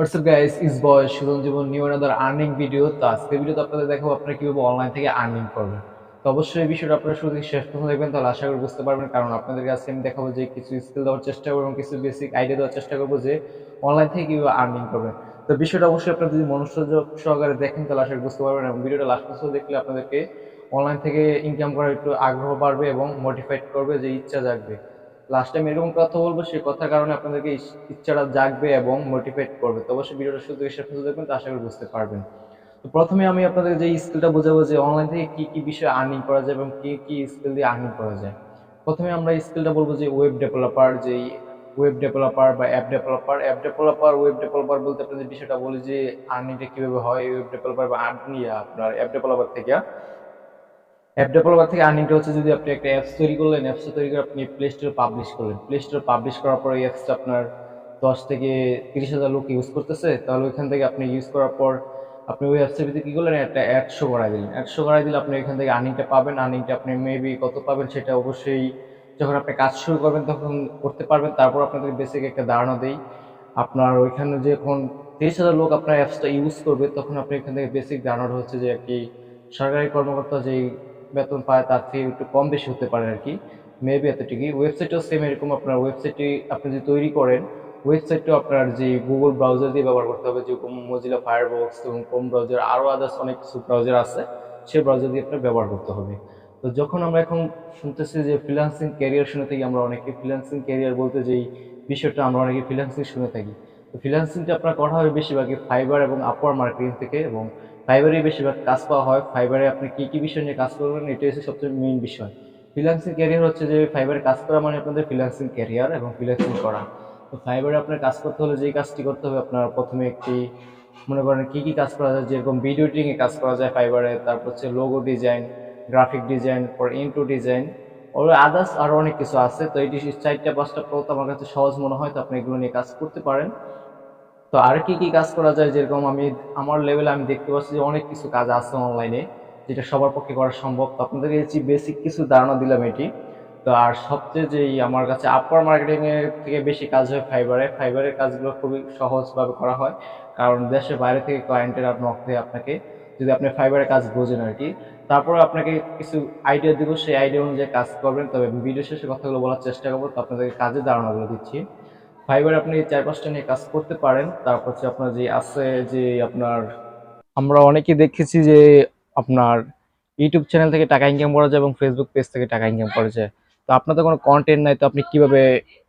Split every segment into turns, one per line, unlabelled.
What's up guys, it's boy Shudon জীবন new another earning video। তো আজকের ভিডিওতে আপনাদের দেখাবো আপনারা কিভাবে অনলাইন থেকে আর্নিং করবেন। তো অবশ্যই এই বিষয়টা আপনারা শুরু থেকে শেষ পর্যন্ত দেখবেন, তাহলে আশা করি বুঝতে পারবেন। কারণ আপনাদের কাছে আমি দেখাবো যে কিছু স্কিল দেওয়ার চেষ্টা করবো এবং কিছু বেসিক আইডিয়া দেওয়ার চেষ্টা করবো যে অনলাইন থেকে কিভাবে আর্নিং করবেন। তো বিষয়টা অবশ্যই আপনারা যদি মনোযোগ সহকারে দেখেন তাহলে আশা করি বুঝতে পারবেন, এবং ভিডিওটা লাস্ট পর্যন্ত দেখলে আপনাদেরকে অনলাইন থেকে ইনকাম করার একটু আগ্রহ বাড়বে এবং মোটিভেট করবে, যে ইচ্ছা জাগবে। লাস্ট টাইম এরকম কথা বলবো, সেই কথার কারণে আপনাদেরকে ইচ্ছাটা জাগবে এবং মোটিভেট করবে। তো অবশ্যই ভিডিওটা শুরু থেকে শেষ পর্যন্ত দেখবেন, তো আশা করি বুঝতে পারবেন। তো প্রথমে আমি আপনাদের যে স্কিলটা বোঝাবো যে অনলাইন থেকে কি কি বিষয়ে আর্নিং করা যায় এবং কি কি স্কিল দিয়ে আর্নিং করা যায়। প্রথমে আমরা স্কিলটা বলবো যে ওয়েব ডেভেলপার বা অ্যাপ ডেভেলপার বলতে আপনাদের বিষয়টা বলি যে আর্নিংটা কিভাবে হয় ওয়েব ডেভেলপার বা আপনার অ্যাপ ডেভেলপার থেকে। আর্নিংটা হচ্ছে, যদি আপনি একটা অ্যাপস তৈরি করলেন, অ্যাপসটা তৈরি করে আপনি প্লে স্টোরে পাবলিশ করলেন, প্লে স্টোরে পাবলিশ করার পর এই অ্যাপসটা আপনার 10 থেকে 30 হাজার লোক ইউজ করতেছে, তাহলে ওইখান থেকে আপনি ইউজ করার পর আপনি ওই অ্যাপসের ভিতরে কী করলেন, একটা অ্যাড শো করাই দিলেন। অ্যাড শো করাই দিলে আপনি এখান থেকে আর্নিংটা পাবেন। আর্নিংটা আপনি মেবি কত পাবেন সেটা অবশ্যই যখন আপনি কাজ শুরু করবেন তখন করতে পারবেন। তারপর আপনাদের বেসিক একটা ধারণা দেই, আপনার ওইখানে যখন 30 হাজার লোক আপনার অ্যাপসটা ইউজ করবে তখন আপনি এখান থেকে বেসিক ধারণাটা হচ্ছে যে আর কি সরকারি কর্মকর্তা যেই বেতন পায় তার থেকে একটু কম বেশি হতে পারে আর কি, মেবি এতটুকুই। ওয়েবসাইটও সেম এরকম, আপনার ওয়েবসাইটটি আপনি যদি তৈরি করেন, ওয়েবসাইটটাও আপনার যে গুগল ব্রাউজার দিয়ে ব্যবহার করতে হবে, যেরকম মজিলা ফায়ারবক্স এবং ক্রোম ব্রাউজার, আরও আদার্স অনেক কিছু ব্রাউজার আছে, সেই ব্রাউজার দিয়ে আপনার ব্যবহার করতে হবে। তো যখন আমরা এখন শুনতেছি যে ফ্রিল্যান্সিং ক্যারিয়ার শুনে থাকি, আমরা অনেকে ফ্রিল্যান্সিং ক্যারিয়ার বলতে যেই বিষয়টা আমরা অনেকে ফ্রিল্যান্সিং শুনে থাকি। তো ফ্রিল্যান্সিংটা আপনার করা হবে বেশিরভাগই ফাইবার এবং আপওয়ার মার্কেটিং থেকে, এবং ফাইবারে বেশিরভাগ কাজ পাওয়া হয়। ফাইবারে আপনি কী কী বিষয় নিয়ে কাজ করবেন এটাই হচ্ছে সবচেয়ে মেইন বিষয়। ফ্রিল্যান্সিং ক্যারিয়ার হচ্ছে যে ফাইবারে কাজ করা মানে আপনাদের ফ্রিল্যান্সিং ক্যারিয়ার এবং ফ্রিল্যান্সিং করা। তো ফাইবারে আপনার কাজ করতে হলে যেই কাজটি করতে হবে, আপনার প্রথমে একটি মনে করেন কী কী কাজ করা যায়, যেরকম ভিডিও এডিটিংয়ে কাজ করা যায় ফাইবারে, তারপর হচ্ছে লোগো ডিজাইন, গ্রাফিক ডিজাইন, পর ইন্ট্রো ডিজাইন, ওর আদার্স আরও অনেক কিছু আছে। তো এটি 4টা 5টা পথ আমার কাছে সহজ মনে হয়, তো আপনি এগুলো নিয়ে কাজ করতে পারেন। তো আর কি কি কাজ করা যায়, যেরকম আমি আমার লেভেলে আমি দেখতে পাচ্ছি যে অনেক কিছু কাজ আছে অনলাইনে যেটা সবার পক্ষে করা সম্ভব। তো আপনাদেরকে যে বেসিক কিছু ধারণা দিলাম এটি। তো আর সবচেয়ে যেই আমার কাছে আপার মার্কেটিং এর থেকে বেশি কাজ হয় ফাইবারের কাজগুলো খুবই সহজভাবে করা হয়, কারণ দেশের বাইরে থেকে ক্লায়েন্টের নক দেয় আপনাকে, যদি আপনি ফাইবারের কাজ বোঝেন আর কি। তারপরে আপনাকে কিছু আইডিয়া দিব, সেই আইডিয়া অনুযায়ী কাজ করবেন। তবে ভিডিও শেষে কথাগুলো বলার চেষ্টা করবো, তো আপনাদেরকে কাজের ধারণাগুলো দিচ্ছি। ফাইবারে আপনি 4-5টা নিয়ে কাজ করতে পারেন। তারপর হচ্ছে আপনার যে আছে যে আপনার, আমরা অনেকেই দেখেছি যে আপনার ইউটিউব চ্যানেল থেকে টাকা ইনকাম করা যায় এবং ফেসবুক পেজ থেকে টাকা ইনকাম করা যায়। তো আপনার তো কোনো কন্টেন্ট নাই, তো আপনি কিভাবে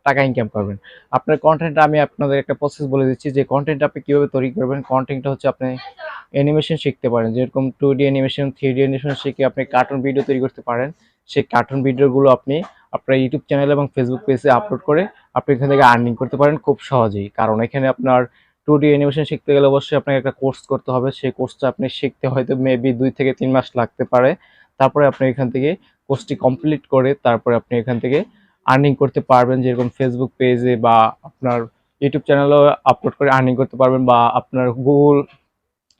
টাকা ইনকাম করবেন? আপনার কন্টেন্টটা আমি আপনাদের একটা প্রসেস বলে দিচ্ছি যে কন্টেন্টটা আপনি কিভাবে তৈরি করবেন। কন্টেন্টটা হচ্ছে আপনি অ্যানিমেশন শিখতে পারেন, যেরকম 2D অ্যানিমেশন, 3D অ্যানিমেশন শিখে আপনি কার্টুন ভিডিও তৈরি করতে পারেন। সেই কার্টুন ভিডিওগুলো আপনি আপনার ইউটিউব চ্যানেল এবং ফেসবুক পেজে আপলোড করে আপনি এখান থেকে আর্নিং করতে পারেন খুব সহজেই। কারণ এখানে আপনার 2D অ্যানিমেশন শিখতে গেলে অবশ্যই আপনাকে একটা কোর্স করতে হবে। সেই কোর্সটা আপনি শিখতে হয়তো মেবি 2 থেকে 3 মাস লাগতে পারে। তারপরে আপনি এখান থেকে কোর্সটি কমপ্লিট করে তারপরে আপনি এখান থেকে আর্নিং করতে পারবেন, যেরকম ফেসবুক পেজে বা আপনার ইউটিউব চ্যানেলেও আপলোড করে আর্নিং করতে পারবেন, বা আপনার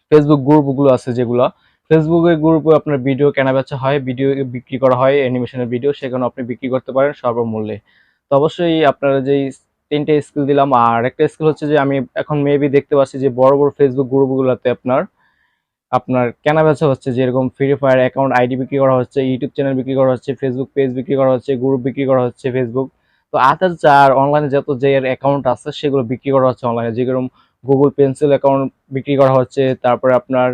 ফেসবুক গ্রুপগুলো আছে যেগুলো, ফেসবুকের গ্রুপে আপনার ভিডিও কেনাবেচা হয়, ভিডিও বিক্রি করা হয়, অ্যানিমেশনের ভিডিও, সেখানে আপনি বিক্রি করতে পারেন স্বল্পমূল্যে। তো অবশ্যই আপনারা যেই 3টে স্কিল দিলাম, আর একটা স্কিল হচ্ছে যে আমি এখন মেবি দেখতে পাচ্ছি যে বড় বড় ফেসবুক গ্রুপগুলোতে আপনার আপনার কেনাবেচা হচ্ছে, যেরকম ফ্রি ফায়ার অ্যাকাউন্ট আইডি বিক্রি করা হচ্ছে, ইউটিউব চ্যানেল বিক্রি করা হচ্ছে, ফেসবুক পেজ বিক্রি করা হচ্ছে, গ্রুপ বিক্রি করা হচ্ছে ফেসবুক। তো আদার্স যার অনলাইনে যত যে অ্যাকাউন্ট আছে সেগুলো বিক্রি করা হচ্ছে অনলাইনে, যেরকম গুগল পেন্সিল অ্যাকাউন্ট বিক্রি করা হচ্ছে, তারপরে আপনার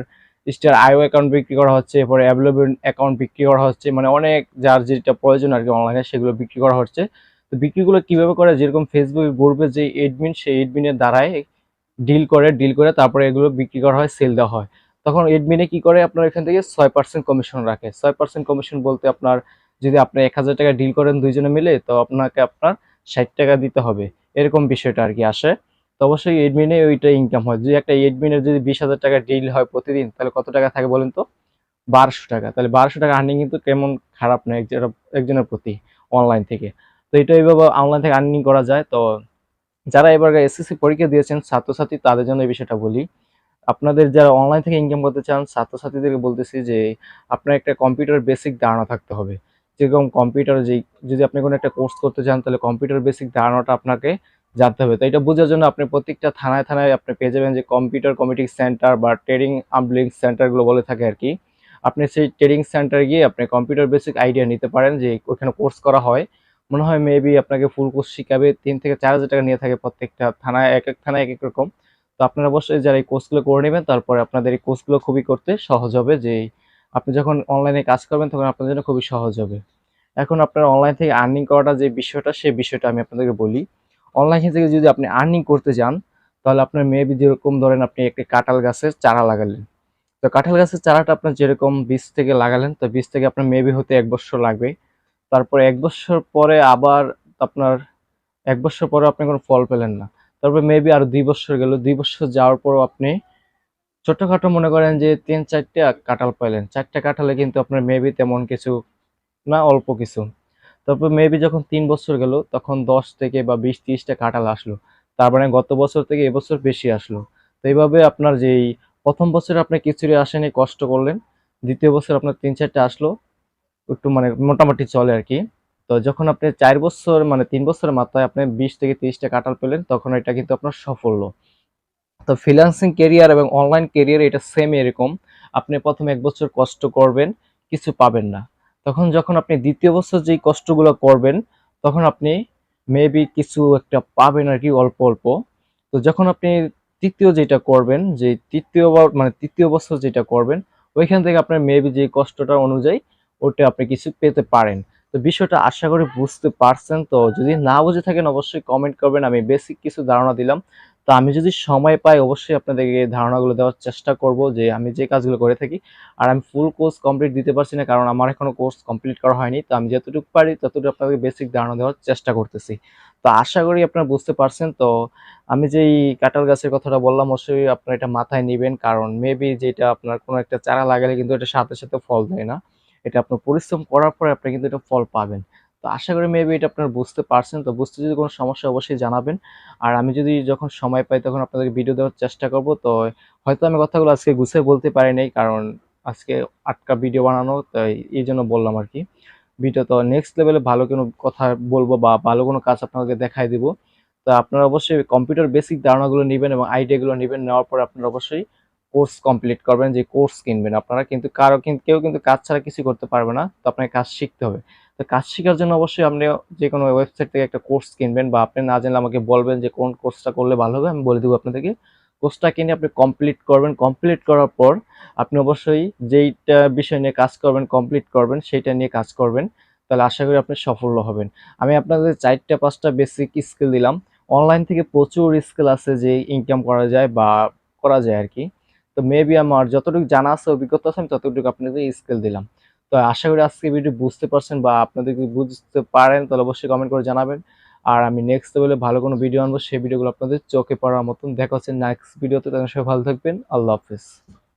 স্টার আইও অ্যাকাউন্ট বিক্রি করা হচ্ছে, এরপরে অ্যাভেলেবল অ্যাকাউন্ট বিক্রি করা হচ্ছে, মানে অনেক যার যেটা প্রয়োজন আর কি অনলাইনে সেগুলো বিক্রি করা হচ্ছে। তো বিক্রিগুলো কিভাবে করে, যেরকম ফেসবুক গ্রুপের যে এডমিন, সেই এডমিনের দ্বারাই ডিল করে তারপরে এগুলো বিক্রি করা হয়, সেল দেওয়া হয়। তখন এডমিনে কি করে, আপনার এখান থেকে 6% কমিশন রাখে। 6% কমিশন বলতে আপনার যদি আপনি 1,000 টাকা ডিল করেন দুইজনে মিলে, তো আপনাকে আপনার 60 টাকা দিতে হবে, এরকম বিষয়টা আর কি আসে। তো অবশ্যই এডমিনে ওইটা ইনকাম হয়। যদি একটা এডমিনের যদি 20,000 টাকা ডিল হয় প্রতিদিন, তাহলে কত টাকা থাকে বলেন তো? 1200 টাকা। তাহলে 1200 টাকা আর্নিং কিন্তু কেমন খারাপ না একজনের প্রতি অনলাইন থেকে। তো এটা এইভাবে অনলাইন থেকে আর্নিং করা যায়। তো যারা এবার এসএসসি পরীক্ষা দিয়েছেন ছাত্রছাত্রী, তাদের জন্য এই বিষয়টা বলি। আপনাদের যারা অনলাইন থেকে ইনকাম করতে চান ছাত্রছাত্রীদেরকে বলতেছি যে আপনার একটা কম্পিউটার বেসিক ধারণা থাকতে হবে। যেরকম কম্পিউটার যদি আপনি কোনো একটা কোর্স করতে চান, তাহলে কম্পিউটার বেসিক ধারণাটা আপনাকে জানতে হবে। তো এটা বোঝার জন্য আপনি প্রত্যেকটা থানায় থানায় আপনি পেয়ে যাবেন যে কম্পিউটার কমিউনিটি সেন্টার বা ট্রেডিং আপলিং সেন্টারগুলো বলে থাকে আর কি। আপনি সেই ট্রেডিং সেন্টারে গিয়ে আপনি কম্পিউটার বেসিক আইডিয়া নিতে পারেন যে ওখানে কোর্স করা হয়। মনে হয় মেবি আপনাকে ফুল কোর্স শিখাবে, ৩ থেকে ৪ হাজার টাকা নিয়ে থাকে প্রত্যেকটা থানায়, এক এক থানায় এক এক রকম। তো আপনারা অবশ্যই যারা এই কোর্সগুলো করে নেবেন, তারপরে আপনাদের এই কোর্সগুলো খুবই করতে সহজ হবে, যে আপনি যখন অনলাইনে কাজ করবেন তখন আপনার জন্য খুবই সহজ হবে। এখন আপনার অনলাইন থেকে আর্নিং করাটা যে বিষয়টা, সেই বিষয়টা আমি আপনাদেরকে বলি। অনলাইন থেকে যদি আপনি আর্নিং করতে যান, তাহলে আপনার মেবি যেরকম ধরেন আপনি একটা কাঁঠাল গাছের চারা লাগালেন। তো কাঁঠাল গাছের চারাটা আপনার যেরকম বীজ থেকে লাগালেন, তো বীজ থেকে আপনার মেবি হতে ১ বছর লাগবে। তারপর ১ বছর পরে আবার আপনার ১ বছর পরে আপনি কোনো ফল পেলেন না। তারপর মেবি আরো ২ বছর গেল, ২ বছর যাওয়ার পরও আপনি ছোটখাটো মনে করেন যে ৩-৪টা কাঁঠাল পাইলেন। ৪টা কাঁঠালে কিন্তু আপনার মেবি তেমন কিছু না, অল্প কিছু। তারপর মেবি যখন ৩ বছর গেল, তখন ১০ থেকে বা ২০-৩০টা কাঁঠাল আসলো। তার মানে গত বছর থেকে এবছর বেশি আসলো। তো এইভাবে আপনার যেই প্রথম বছরে আপনি কিছুই আসেনি, কষ্ট করলেন, দ্বিতীয় বছর আপনার ৩-৪টা আসলো, একটু মানে মোটামুটি চলে আর কি। তো যখন আপনি ৪ বছর মানে ৩ বছরের মাথায় আপনি ২০ থেকে ৩০টা কাঁঠাল পেলেন, তখন এটা কিন্তু আপনার সাফল্য। তো ফ্রিল্যান্সিং কেরিয়ার এবং অনলাইন কেরিয়ার এটা সেম এরকম। আপনি প্রথম ১ বছর কষ্ট করবেন, কিছু পাবেন না। তখন যখন আপনি দ্বিতীয় বছর যেই কষ্টগুলো করবেন, তখন আপনি মেবি কিছু একটা পাবেন আর কি, অল্প অল্প। তো যখন আপনি তৃতীয় যেটা করবেন, যে তৃতীয়বার মানে তৃতীয় বছর যেটা করবেন, ওইখান থেকে আপনার মেবি যে কষ্টটা অনুযায়ী ওটা আপনি কিছু পেতে পারেন। তো বিষয়টা আশা করি বুঝতে পারছেন। তো যদি না বুঝে থাকেন অবশ্যই কমেন্ট করবেন, আমি বেসিক কিছু ধারণা দিলাম। তো আমি যদি সময় পাই অবশ্যই আপনাদেরকে এই ধারণাগুলো দেওয়ার চেষ্টা করব, যে আমি যে কাজগুলো করে থাকি। আর আমি ফুল কোর্স কমপ্লিট দিতে পারছি না, কারণ আমার এখনো কোর্স কমপ্লিট করা হয়নি। তো আমি যতটুকু পারি ততটুকু আপনাদের বেসিক ধারণা দেওয়ার চেষ্টা করতেছি। তো আশা করি আপনারা বুঝতে পারছেন। তো আমি যেই কাঁঠাল গাছের কথাটা বললাম, অবশ্যই আপনারা এটা মাথায় নিবেন, কারণ মেবি যেটা আপনার কোনো একটা চারা লাগালে কিন্তু এটা সাথে সাথে ফল দেয় না। এটা আপনার পরিশ্রম করার পরে আপনি কিন্তু এটা ফল পাবেন। তো আশা করি মেবি এটা আপনারা বুঝতে পারছেন। তো বুঝতে যদি কোনো সমস্যা অবশ্যই জানাবেন। আর আমি যদি যখন সময় পাই তখন আপনাদেরকে ভিডিও দেওয়ার চেষ্টা করব। তো হয়তো আমি কথাগুলো আজকে গুছিয়ে বলতে পারি নাই, কারণ আজকে আটকা ভিডিও বানানো, তাই এই জন্য বললাম আর কি। ভিডিও তো নেক্সট লেভেলে ভালো কোনো কথা বলবো বা ভালো কোনো কাজ আপনাদেরকে দেখাই দিব। তো আপনারা অবশ্যই কম্পিউটার বেসিক ধারণাগুলো নিবেন এবং আইডিয়াগুলো নিবেন। নেওয়ার পর আপনারা অবশ্যই কোর্স কমপ্লিট করবেন, যে কোর্স কিনবেন আপনারা। কিন্তু কারো কিন্তু কেউ কিন্তু কাজ ছাড়া কিছু করতে পারবে না। তো আপনাকে কাজ শিখতে হবে। তো কাজ শেখার জন্য অবশ্যই আপনি যে কোনো ওয়েবসাইট থেকে একটা কোর্স কিনবেন, বা আপনি না জানলে আমাকে বলবেন যে কোন কোর্সটা করলে ভালো হবে, আমি বলে দেবো আপনাদেরকে। কোর্সটা কিনে আপনি কমপ্লিট করবেন। কমপ্লিট করার পর আপনি অবশ্যই যেইটা বিষয় নিয়ে কাজ করবেন, কমপ্লিট করবেন, সেইটা নিয়ে কাজ করবেন। তাহলে আশা করি আপনি সফল হবেন। আমি আপনাদের ৪টা ৫টা বেসিক স্কিল দিলাম। অনলাইন থেকে প্রচুর স্কিল আছে যে ইনকাম করা যায় বা করা যায় আর কি। তো মেবি আমার যতটুকু জানা আছে, অভিজ্ঞতা আছে, আমি ততটুকু আপনাদের স্কিল দিলাম। তো আশা করি আজকে ভিডিও বুঝতে পারছেন, বা আপনাদের যদি বুঝতে পারেন তাহলে অবশ্যই কমেন্ট করে জানাবেন। আর আমি নেক্সট লেভেলে ভালো কোনো ভিডিও আনবো, সেই ভিডিওগুলো আপনাদের চোখে পড়ার মতন। দেখা হচ্ছে নেক্সট ভিডিওতে। তখন সবাই ভালো থাকবেন। আল্লাহ হাফেজ।